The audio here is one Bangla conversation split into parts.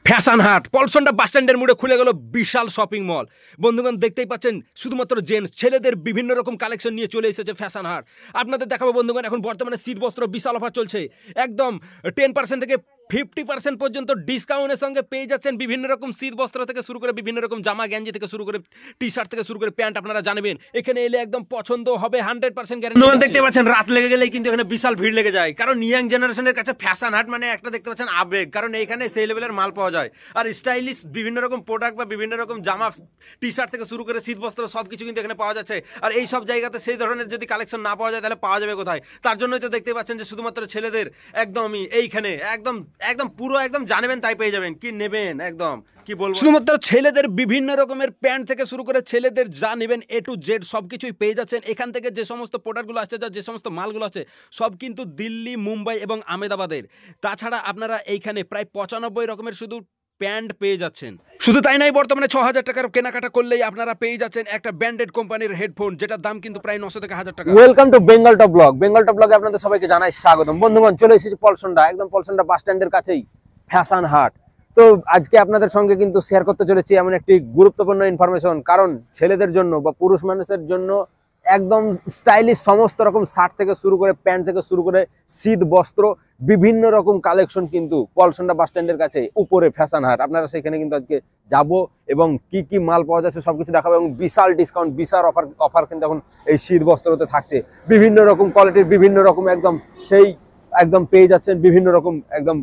ফ্যাশন হাট পলসনটা বাস স্ট্যান্ডের মোড়ে খুলে গেল বিশাল শপিং মল। বন্ধুগণ দেখতেই পাচ্ছেন শুধুমাত্র জেন্টস ছেলেদের বিভিন্ন রকম কালেকশন নিয়ে চলে এসেছে ফ্যাশন হাট। আপনাদের দেখাবো বন্ধুগণ, এখন বর্তমানে শীত বস্ত্র বিশাল অফার চলছে। একদম 10% থেকে 50% পর্যন্ত ডিসকাউন্টের সঙ্গে পেয়ে যাচ্ছেন বিভিন্ন রকম শীত বস্ত্র থেকে শুরু করে বিভিন্ন রকম জামা গেঞ্জি থেকে শুরু করে টি শার্ট থেকে শুরু করে প্যান্ট। আপনারা জানবেন এখানে এলে একদম পছন্দ হবে 100% গ্যারান্টি। দেখতে পাচ্ছেন রাত লেগে গেলেই কিন্তু এখানে বিশাল ভিড় লেগে যায়, কারণ ইয়াং জেনারেশনের কাছে ফ্যাশন হাট মানে একটা দেখতে পাচ্ছেন আবেগ, কারণ এখানে সেই লেভেলের মাল পাওয়া যায়। আর স্টাইলিশ বিভিন্ন রকম প্রোডাক্ট বা বিভিন্ন রকম জামা টি শার্ট থেকে শুরু করে শীত বস্ত্র সবকিছু কিন্তু এখানে পাওয়া যাচ্ছে। আর এই সব জায়গাতে সেই ধরনের যদি কালেকশন না পাওয়া যায় তাহলে পাওয়া যাবে কোথায়? তার জন্যই তো দেখতে পাচ্ছেন যে শুধুমাত্র ছেলেদের একদমই এইখানে একদম একদম পুরো একদম জানবেন তাই পেয়ে যাবেন। কি নেবেন একদম কি বলবো, শুধুমাত্র ছেলেদের বিভিন্ন রকমের প্যান্ট থেকে শুরু করে ছেলেদের যা নেবেন A to Z সবকিছুই পেয়ে যাচ্ছেন এখান থেকে। যে সমস্ত প্রোডাক্টগুলো আসছে যে সমস্ত মালগুলো আছে সব কিন্তু দিল্লি, মুম্বাই এবং আহমেদাবাদের। তাছাড়া আপনারা এইখানে প্রায় 95 রকমের শুধু প্যান্ট পেয়ে যাচ্ছেন। শুধু তাই নয়, বর্তমানে 6000 টাকার কেনাকাটা করলেই আপনারা পেয়ে যাচ্ছেন একটা ব্র্যান্ডেড কোম্পানির হেডফোন, যেটার দাম কিন্তু প্রায় 900 থেকে 1000 টাকা। Welcome to Bengal top blog. Bengal top ব্লগে আপনাদের সবাইকে জানাই স্বাগতম। বন্ধুগণ চলে এসেছি পলসনটা, একদম পলসনটা বাস স্ট্যান্ডের কাছেই ফ্যাশন হাট। তো আজকে আপনাদের সঙ্গে কিন্তু শেয়ার করতে চলেছি এমন একটি গুরুত্বপূর্ণ ইনফরমেশন, কারণ ছেলেদের জন্য বা পুরুষ মানুষের জন্য একদম স্টাইলিশ সমস্ত রকম শার্ট থেকে শুরু করে প্যান্ট থেকে শুরু করে শীত বস্ত্র বিভিন্ন রকম কালেকশন কিন্তু পলসনটা বাস স্ট্যান্ডের কাছে উপরে ফ্যাশন হাট। আপনারা সেখানে কিন্তু আজকে যাব এবং কি কি মাল পাওয়া যাচ্ছে সবকিছু দেখাবো, এবং বিশাল ডিসকাউন্ট বিশাল অফার কিন্তু এখন এই শীত বস্ত্রতে থাকছে। বিভিন্ন রকম কোয়ালিটির বিভিন্ন রকম একদম সেই একদম পেয়ে যাচ্ছেন বিভিন্ন রকম একদম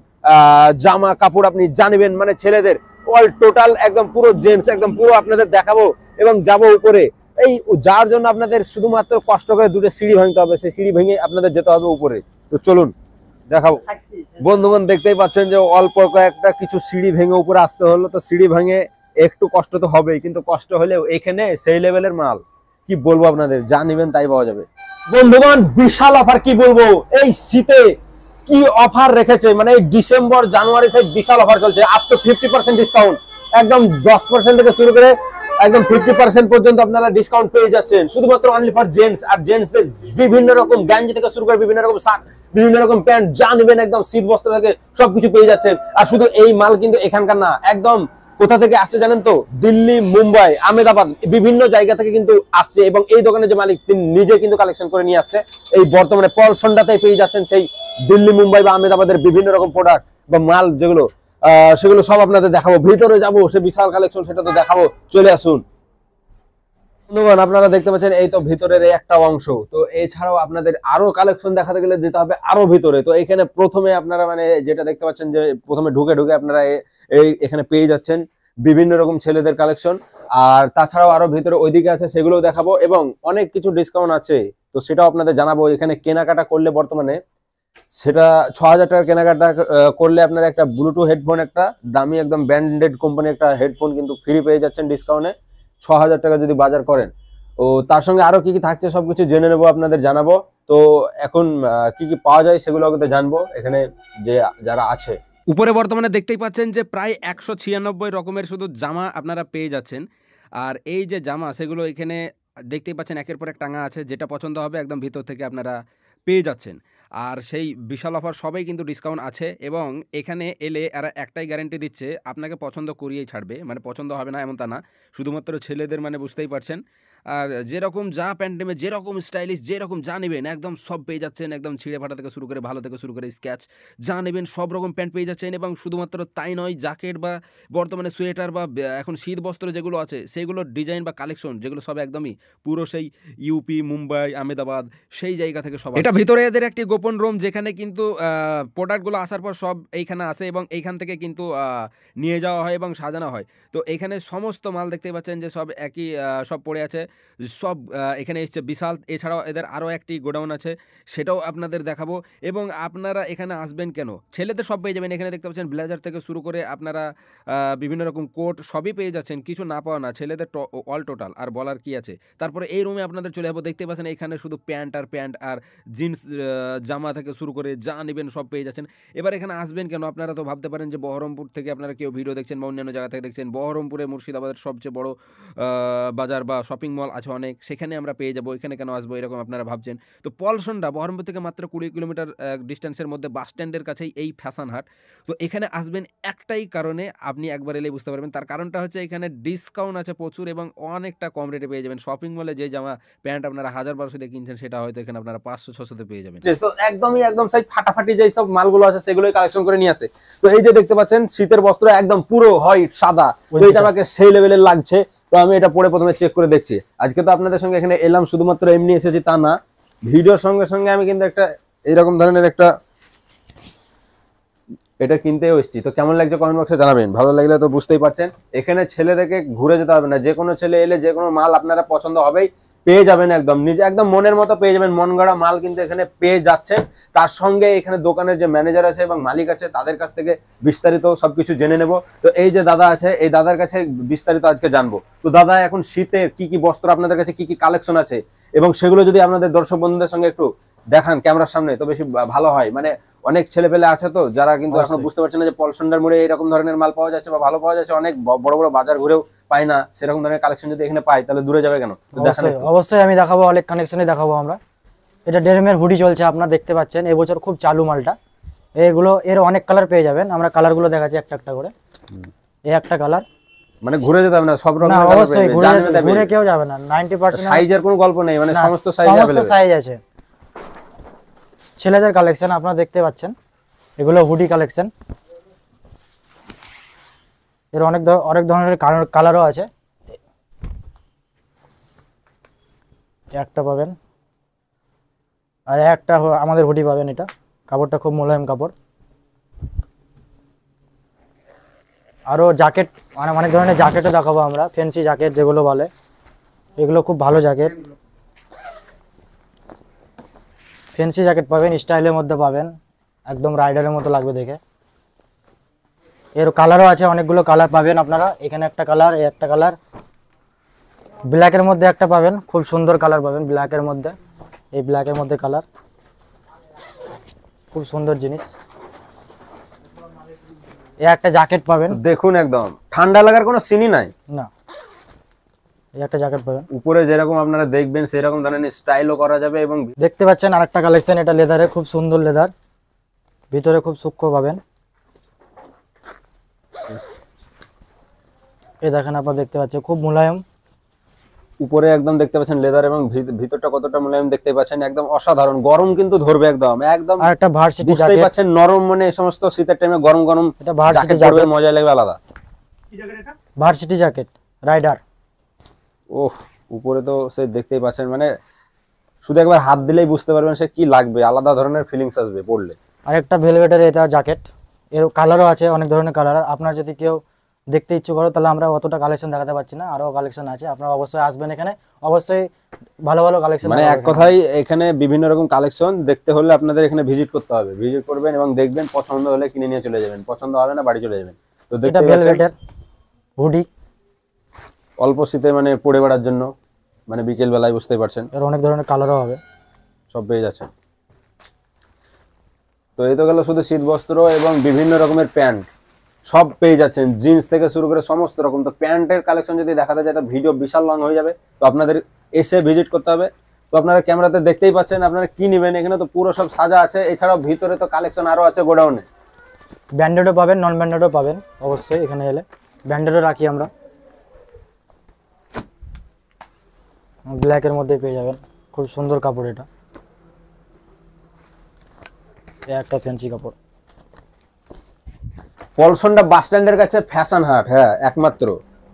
জামা কাপড় আপনি জানবেন, মানে ছেলেদের অল টোটাল একদম পুরো জেন্টস একদম পুরো আপনাদের দেখাবো এবং যাব উপরে। এই যার জন্য আপনাদের শুধুমাত্র কষ্ট করে দুটো সিঁড়ি ভাঙতে হবে, সেই সিঁড়ি ভেঙে আপনাদের যেতে হবে উপরে। তো চলুন দেখাবো। বন্ধুগণ দেখতেই পাচ্ছেন যে অল্প কয়েকটা কিছু সিঁড়ি ভেঙে উপরে আসতে হলো। তো সিঁড়ি ভেঙে একটু কষ্ট তো হবেই, কিন্তু কষ্ট হলেও এখানে সেই লেভেলের মাল কি বলবো আপনাদের, যা নেবেন তাই পাওয়া যাবে। বন্ধুগণ বিশাল অফার, কি বলবো এই শীতে কি অফার রেখেছে, মানে এই ডিসেম্বর জানুয়ারি সেই বিশাল অফার চলছে। আপ টু 50% ডিসকাউন্ট, একদম 10% থেকে শুরু করে একদম 50% পর্যন্ত আপনারা ডিসকাউন্ট পেয়ে যাচ্ছেন শুধুমাত্র অনলি ফর জেন্টস। আর জেন্টসদের বিভিন্ন রকম গেঞ্জি থেকে শুরু করে বিভিন্ন রকম শার্ট বিভিন্ন রকম প্যান্ট যা নেবেন একদম শীত বস্ত্র থেকে সবকিছু পেয়ে যাচ্ছেন। আর শুধু এই মাল কিন্তু এখানকার না, একদম কোথা থেকে আসছে জানেন তো? দিল্লি, মুম্বাই, আহমেদাবাদ বিভিন্ন জায়গা থেকে কিন্তু আসছে, এবং এই দোকানের যে মালিক তিনি নিজে কিন্তু কালেকশন করে নিয়ে আসছে। এই বর্তমানে পলসনটাতে পেয়ে যাচ্ছেন সেই দিল্লি, মুম্বাই বা আহমেদাবাদের বিভিন্ন রকম প্রোডাক্ট বা মাল যেগুলো সেগুলো সব আপনাদের দেখাবো। ভিতরে যাবো, সে বিশাল কালেকশন সেটা তো দেখাবো, চলে আসুন। বন্ধুগণ আপনারা দেখতে পাচ্ছেন এই তো ভিতরের একটা অংশ। তো এছাড়াও আপনাদের আরো কালেকশন দেখাতে গেলে যেতে হবে আরো ভিতরে। তো এখানে প্রথমে আপনারা মানে যেটা দেখতে পাচ্ছেন যে প্রথমে ঢুকে আপনারা এখানে পেয়ে যাচ্ছেন বিভিন্ন রকম ছেলেদের কালেকশন। আর তাছাড়াও আরো ভিতরে ওইদিকে আছে, সেগুলোও দেখাবো এবং অনেক কিছু ডিসকাউন্ট আছে, তো সেটাও আপনাদের জানাবো। এখানে কেনাকাটা করলে বর্তমানে সেটা 6000 টাকার কেনাকাটা করলে আপনারা একটা ব্লুটুথ হেডফোন, একটা দামি একদম ব্র্যান্ডেড কোম্পানি একটা হেডফোন কিন্তু ফ্রি পেয়ে যাচ্ছেন ডিসকাউন্টে 6000 টাকা যদি বাজার করেন। ও তার সঙ্গে আরো কি কি থাকছে সবকিছু জেনে নেবো, আপনাদের জানাবো। তো এখন কি কি পাওয়া যায় সেগুলো কিন্তু জানবো এখানে যে যারা আছে। উপরে বর্তমানে দেখতেই পাচ্ছেন যে প্রায় 196 রকমের শুধু জামা আপনারা পেয়ে যাচ্ছেন। আর এই যে জামা সেগুলো এখানে দেখতেই পাচ্ছেন একের পর এক টাঙা আছে, যেটা পছন্দ হবে একদম ভিতর থেকে আপনারা পেয়ে যাচ্ছেন। আর সেই বিশাল অফার সবাই কিন্তু ডিসকাউন্ট আছে, এবং এখানে এলে এরা একটাই গ্যারান্টি দিচ্ছে আপনাকে পছন্দ করিয়েই ছাড়বে, মানে পছন্দ হবে না এমন তা না, শুধুমাত্র ছেলেদের মানে বুঝতেই পারছেন। আর যেরকম যা প্যান্ট নেবে যেরকম স্টাইলিশ যেরকম যা নেবেন একদম সব পেয়ে যাচ্ছেন, একদম ছিঁড়ে ফাটা থেকে শুরু করে ভালো থেকে শুরু করে স্ক্যাচ যা নেবেন সব রকম প্যান্ট পেয়ে যাচ্ছেন। এবং শুধুমাত্র তাই নয়, জ্যাকেট বা বর্তমানে সোয়েটার বা এখন শীত বস্ত্র যেগুলো আছে সেগুলোর ডিজাইন বা কালেকশন যেগুলো সব একদমই পুরো সেই ইউপি, মুম্বাই, আহমেদাবাদ সেই জায়গা থেকে সব। এটা ভিতরে এদের একটি গোপন রুম, যেখানে কিন্তু প্রোডাক্টগুলো আসার পর সব এইখানে আসে এবং এইখান থেকে কিন্তু নিয়ে যাওয়া হয় এবং সাজানো হয়। তো এখানে সমস্ত মাল দেখতে পাচ্ছেন যে সব একই সব পড়ে আছে, সব এখানে এসছে বিশাল। এছাড়াও এদের আরও একটি গোডাউন আছে, সেটাও আপনাদের দেখাবো। এবং আপনারা এখানে আসবেন কেন, ছেলেদের সব পেয়ে যাবেন। এখানে দেখতে পাচ্ছেন ব্লেজার থেকে শুরু করে আপনারা বিভিন্ন রকম কোট সবই পেয়ে যাচ্ছেন, কিছু না পাওয়া না, ছেলেদের অল টোটাল আর বলার কি আছে। তারপরে এই রুমে আপনাদের চলে যাবো, দেখতে পাচ্ছেন এখানে শুধু প্যান্ট আর জিন্স জামা থেকে শুরু করে যা নেবেন সব পেয়ে যাচ্ছেন। এবার এখানে আসবেন কেন, আপনারা তো ভাবতে পারেন যে বহরমপুর থেকে আপনারা কেউ ভিডিও দেখছেন বা অন্যান্য জায়গা থেকে দেখছেন। বহরমপুরে মুর্শিদাবাদের সবচেয়ে বড় বাজার বা শপিং মল মল আছে অনেক, সেখানে আমরা পেয়ে যাবো, এখানে কেন আসবো এরকম আপনারা ভাবছেন। তো পলসনটা বহরমপুর থেকে মাত্র 20 কিলোমিটার ডিস্টেন্সের মধ্যে বাস স্ট্যান্ডের কাছেই এই ফ্যাশন হাট। তো এখানে আসবেন একটাই কারণে, আপনি একবার এলেই বুঝতে পারবেন। তার কারণটা হচ্ছে এখানে ডিসকাউন্ট আছে প্রচুর এবং অনেকটা কম রেটে পেয়ে যাবেন। শপিং মলে যে জামা প্যান্ট আপনারা 1000-1200 দিয়ে কিনছেন সেটা হয়তো এখানে আপনারা 500-600 তে পেয়ে যাবেন। তো একদমই একদম সেই ফাটাফাটি যে সব মালগুলো আছে সেগুলোই কালেকশন করে নিয়ে আসে। তো এই যে দেখতে পাচ্ছেন শীতের বস্ত্র একদম পুরো হোয়াইট সাদা, তো এটা আমাকে সেই লেভেলের লাগছে। তো আমি এটা পরে প্রথমে চেক করে দেখছি। আজকে তো আপনাদের সঙ্গে এখানে এলাম শুধুমাত্র এমনি এসেছি তা না, ভিডিওর সঙ্গে সঙ্গে আমি কিন্তু একটা এরকম ধরনের একটা এটা কিনতেও এসেছি। তো কেমন লাগছে কমেন্ট বক্সে জানাবেন, ভালো লাগলে তো বুঝতেই পারছেন এখানে ছেলে দেখে ঘুরে যেতে হবে না, যে কোনো ছেলে এলে যে কোনো মাল আপনারা পছন্দ হবেই, পেয়ে যাবেন একদম নিজে একদম মনের মতো পেয়ে যাবেন, মন গড়া মাল কিন্তু এখানে পেয়ে যাচ্ছেন। তার সঙ্গে এখানে দোকানের যে ম্যানেজার আছে এবং মালিক আছে তাদের কাছ থেকে বিস্তারিত সবকিছু জেনে নেব। তো এই যে দাদা আছে, এই দাদার কাছে বিস্তারিত আজকে জানবো। তো দাদা এখন শীতের কি কি বস্ত্র আপনাদের কাছে কি কি কালেকশন আছে এবং সেগুলো যদি আপনাদের দর্শক বন্ধুদের সঙ্গে একটু দেখান ক্যামেরার সামনে তো বেশি ভালো হয়। মানে অনেক ছেলে পেলে আছে তো যারা কিন্তু এখনো বুঝতে পারছে না যে পলসন্ডার মোড়ে এরকম ধরনের মাল পাওয়া যাচ্ছে বা ভালো পাওয়া যাচ্ছে, অনেক বড় বড় বাজার ঘুরেও পায় না সেরকম ধরনের কালেকশন। যদি এখানে পাই তাহলে দূরে যাবে কেন? তো দেখান একটু। অবশ্যই আমি দেখাবো, অনেক কানেকশনই দেখাবো আমরা। এটা ডেনিমের হুডি চলছে, আপনারা দেখতে পাচ্ছেন এবছর খুব চালু মালটা। এগুলো এর অনেক কালার পেয়ে যাবেন, আমরা কালারগুলো দেখাচ্ছি একটা একটা করে। এই একটা কালার, মানে ঘুরে যেতে হবে না, সব না রকমের কালার অবশ্যই পেয়ে যাবেন, জানবে ঘুরে কেউ যাবে না। 90% সাইজের কোনো গল্প নেই, মানে সমস্ত সাইজ সমস্ত अवेलेबल। সাইজ আছে। ছেলেদের কালেকশন আপনারা দেখতে পাচ্ছেন, এগুলো হুডি কালেকশন। এর অনেক ধরনের কালারও আছে। একটা পাবেন আর একটা আমাদের হুডি পাবেন। এটা কাপড়টা খুব মোলায়েম কাপড়। আরও জ্যাকেট, মানে অনেক ধরনের জ্যাকেটও দেখাবো আমরা, ফ্যান্সি জ্যাকেট যেগুলো বলে, এগুলো খুব ভালো জ্যাকেট। ফ্যান্সি জ্যাকেট পাবেন, স্টাইলের মধ্যে পাবেন, একদম রাইডারের মতো লাগবে দেখে। এর কালারও আছে, অনেকগুলো কালার পাবেন আপনারা। এখানে একটা কালার, এই একটা কালার, ব্ল্যাকের মধ্যে একটা পাবেন, খুব সুন্দর কালার পাবেন ব্ল্যাকের মধ্যে। এই ব্ল্যাকের মধ্যে কালার, খুব সুন্দর জিনিস। এই একটা জ্যাকেট পাবেন, দেখুন একদম ঠান্ডা লাগার কোনো সিনই নাই। না এই একটা জ্যাকেট পাবেন। উপরে যেরকম আপনারা দেখবেন সেরকম ধরনের স্টাইলও করা যাবে। এবং দেখতে পাচ্ছেন আরেকটা কালেকশন, এটা লেদারে, খুব সুন্দর লেদার, ভিতরে খুব সূক্ষ্ম পাবেন। এই দেখেন আপনারা দেখতে পাচ্ছেন, খুব মোলায়েম। উপরে একদম দেখতে পাচ্ছেন লেদার এবং ভিতরটা কতটা মোলায়েম দেখতে পাচ্ছেন, একদম অসাধারণ। গরম কিন্তু ধরবে একদম একদম, আর একটা ভার্সিটি বুঝতেই জ্যাকেট, পাচ্ছেন নরম, মানে এই সমস্ত শীতের টাইমে গরম গরম এটা ভার্সিটি জ্যাকেট পরবে, মজা লাগবে আলাদা। Varsity jacket rider. ওহ, উপরে তো সে দেখতেই পাচ্ছেন, মানে শুধু একবার হাত দিলেই বুঝতে পারবেন সে কি লাগবে, আলাদা ধরনের ফিলিংস আসবে পড়লে। আর একটা ভেলভেটের এটা জ্যাকেট, এর কালারও আছে, অনেক ধরনের কালার। আপনার যদি কেউ দেখতে ইচ্ছে করো তাহলে আমরা অতটা কালেকশন দেখাতে পারছি না, আরও কালেকশন আছে। আপনারা অবশ্যই আসবেন এখানে, অবশ্যই ভালো ভালো কালেকশন। মানে এক কথায় এখানে বিভিন্ন রকম কালেকশন দেখতে হলে আপনাদের এখানে ভিজিট করতে হবে। ভিজিট করবেন এবং দেখবেন, পছন্দ হলে কিনে নিয়ে চলে যাবেন, পছন্দ হবে না বাড়ি চলে যাবেন। তো এটা দেখতে পাচ্ছেন ভেলভেটের হুডি, অল্প শীতে মানে পরে বেড়ার জন্য, মানে বিকেল বেলায়, বুঝতেই পারছেন এর অনেক ধরনের কালারও হবে। সব পেয়ে যাচ্ছেন। তো এই তো গেল শুধু শীত বস্ত্র এবং বিভিন্ন রকমের প্যান্ট সব পেয়ে যাচ্ছেন, জিন্স থেকে শুরু করে সমস্ত রকম। তো প্যান্টের কালেকশন যদি দেখাতে যায় তো ভিডিও বিশাল লং হয়ে যাবে, তো আপনাদের এসে ভিজিট করতে হবে। তো আপনারা ক্যামেরাতে দেখতেই পাচ্ছেন আপনারা কি নেবেন, এখানে তো পুরো সব সাজা আছে। এছাড়াও ভিতরে তো কালেকশন আরো আছে গোডাউনে। ব্র্যান্ডেডও পাবেন, নন ব্র্যান্ডেডও পাবেন, অবশ্যই এখানে এলে। ব্র্যান্ডেডও রাখি আমরা, ব্ল্যাকের মধ্যে পেয়ে যাবেন, খুব সুন্দর কাপড়। এটা একটা ফ্যান্সি কাপড়। পলসনটা বাস স্ট্যান্ডের কাছে ফ্যাশন হাট, হ্যাঁ একমাত্র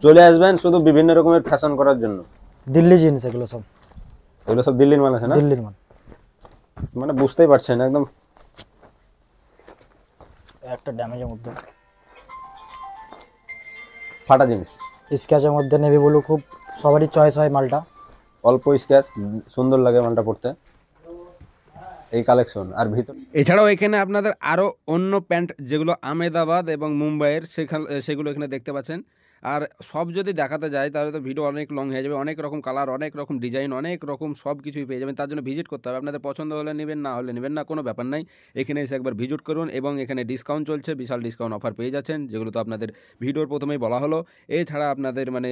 চলে আসবেন শুধু বিভিন্ন রকমের ফ্যাশন করার জন্য। দিল্লি জিন্স, এগুলো সব, এগুলো সব দিল্লির মাল আছে না? দিল্লির মাল। মানে বুঝতেই পারছেন একদম একটা ড্যামেজের মধ্যে, ফাটা জিনিস, স্ক্যাচের মধ্যে নেভি ব্লু, খুব সবারই চয়েস হয় মালটা। অল্প স্ক্র্যাচ, সুন্দর লাগে মালটা পড়তে। এই কালেকশন আর ভিতর এছাড়াও এখানে আপনাদের আরও অন্য প্যান্ট যেগুলো আমেদাবাদ এবং মুম্বাইয়ের সেগুলো এখানে দেখতে পাচ্ছেন। আর সব যদি দেখাতে যাই তাহলে তো ভিডিও অনেক লং হয়ে যাবে। অনেক রকম কালার, অনেক রকম ডিজাইন, অনেক রকম সব কিছুই পেয়ে যাবেন। তার জন্য ভিজিট করতে হবে। আপনাদের পছন্দ হলে নেবেন, না হলে নেবেন না, কোনো ব্যাপার নাই। এখানে এসে একবার ভিজিট করুন এবং এখানে ডিসকাউন্ট চলছে, বিশাল ডিসকাউন্ট অফার পেয়ে যাচ্ছেন, যেগুলো তো আপনাদের ভিডিওর প্রথমেই বলা হলো। এছাড়া আপনাদের মানে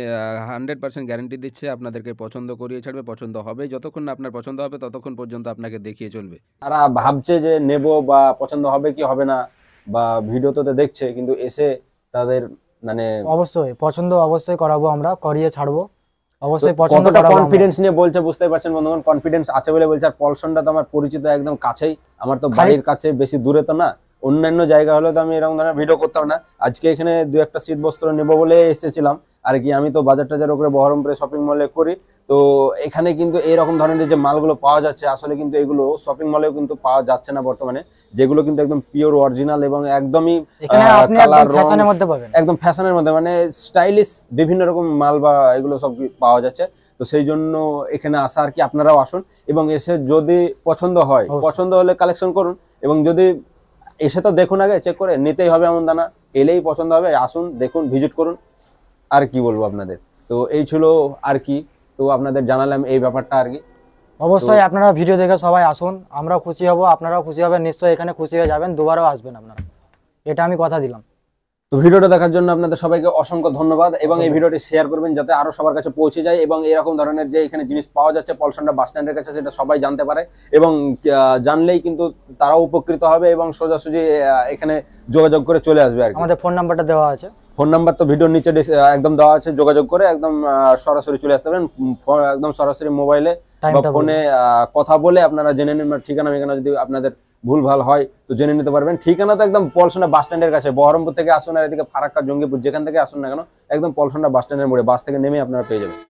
100% গ্যারান্টি দিচ্ছে, আপনাদেরকে পছন্দ করিয়ে ছাড়বে, পছন্দ হবে। যতক্ষণ না আপনার পছন্দ হবে ততক্ষণ পর্যন্ত আপনাকে দেখিয়ে চলবে। তারা ভাবছে যে নেব বা পছন্দ হবে কি হবে না, বা ভিডিও তো দেখছে, কিন্তু এসে তাদের মানে অবশ্যই পছন্দ অবশ্যই করাবো, আমরা করিয়ে ছাড়বো, অবশ্যই পছন্দ কতটা করাবো আমরা। কনফিডেন্স নিয়ে বলছে বুঝতে পারছেন বন্ধুগণ। কনফিডেন্স আছে বলে বলছে। আর পলসনটা তো আমার পরিচিত একদম কাছেই, আমার তো বাড়ির কাছে, বেশি দূরে তো না। অন্যান্য জায়গা হলে তো আমি এরকম ধরনের ভিডিও করতাম না। আজকে এখানে দু একটা শীত বস্ত্র নেবো বলে এসেছিলাম আর কি। আমি তো বাজার টাজার ওপরে বহরমপুরে শপিং মলে করি, তো এখানে কিন্তু এরকম ধরনের যে মালগুলো পাওয়া যাচ্ছে, আসলে কিন্তু এগুলো শপিং মলেও কিন্তু পাওয়া যাচ্ছে না বর্তমানে। যেগুলো কিন্তু একদম পিওর অরিজিনাল এবং একদমই এখানে আপনি কালার একদম ফ্যাশনের মধ্যে পাবেন, একদম ফ্যাশনের মধ্যে, মানে স্টাইলিশ বিভিন্ন রকম মাল বা এগুলো সব পাওয়া যাচ্ছে। তো সেই জন্য এখানে আসা আর কি। আপনারাও আসুন এবং এসে যদি পছন্দ হয়, অবশ্যই। পছন্দ হলে কালেকশন করুন। এবং যদি এসে তো দেখুন, আগে চেক করে নিতেই হবে এমন দানা, এলেই পছন্দ হবে। আসুন, দেখুন, ভিজিট করুন, আর কি বলবো আপনাদের। তো এই ছিল আর কি, তো আপনাদের জানালাম এই ব্যাপারটা আর কি। অবশ্যই আপনারা ভিডিও দেখে সবাই আসুন, আমরাও খুশি হব, আপনারাও খুশি হবেন, নিশ্চয়ই এখানে খুশি হয়ে যাবেন, দুবারও আসবেন আপনারা, এটা আমি কথা দিলাম। তো ভিডিওটা দেখার জন্য আপনাদের সবাইকে অসংখ্য ধন্যবাদ এবং এই ভিডিওটি শেয়ার করবেন যাতে আরো সবার কাছে পৌঁছে যায় এবং এরকম ধরনের যে এখানে জিনিস পাওয়া যাচ্ছে পলসনটা বাস স্ট্যান্ডের কাছে, সেটা সবাই জানতে পারে এবং জানলেই কিন্তু তারাও উপকৃত হবে এবং সোজাসুজি এখানে যোগাযোগ করে চলে আসবে আর কি। আমাদের ফোন নাম্বারটা দেওয়া আছে, ফোন নাম্বার তো ভিডিওর নিচে একদম দেওয়া আছে, যোগাযোগ করে একদম সরাসরি চলে আসতে পারেন। একদম সরাসরি মোবাইলে বা টাইমটা ফোনে কথা বলে আপনারা জেনে নিন ঠিকানা মিকানা, যদি আপনাদের ভুল ভাল হয় তো জেনে নিতে পারবেন। ঠিকানা তো একদম পলসনা বাস স্ট্যান্ডের কাছে, বহরমপুর থেকে আসুন আর এদিকে ফারাক্কা জঙ্গিপুর যেখান থেকে আসুন না কেন, একদম পলসনা বাস স্ট্যান্ডের মোড়ে বাস থেকে নেমে আপনারা পেয়ে যাবেন।